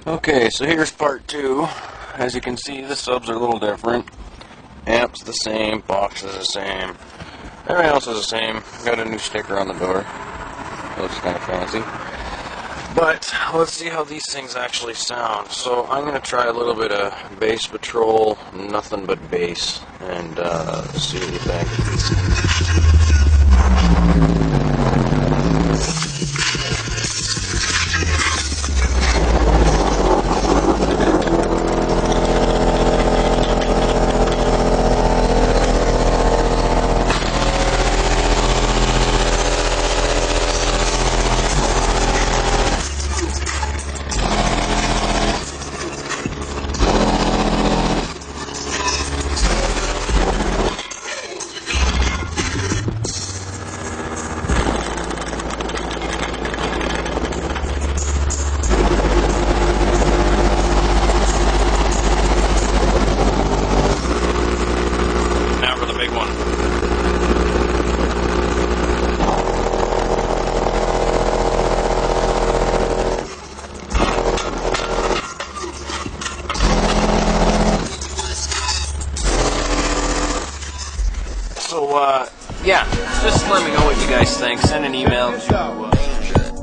Okay, so here's part 2. As you can see, the subs are a little different. Amp's the same, box is the same, everything else is the same. Got a new sticker on the door. Looks kind of fancy. But let's see how these things actually sound. So I'm going to try a little bit of bass patrol, nothing but bass, and see what you think. So, yeah, just let me know what you guys think. Send an email to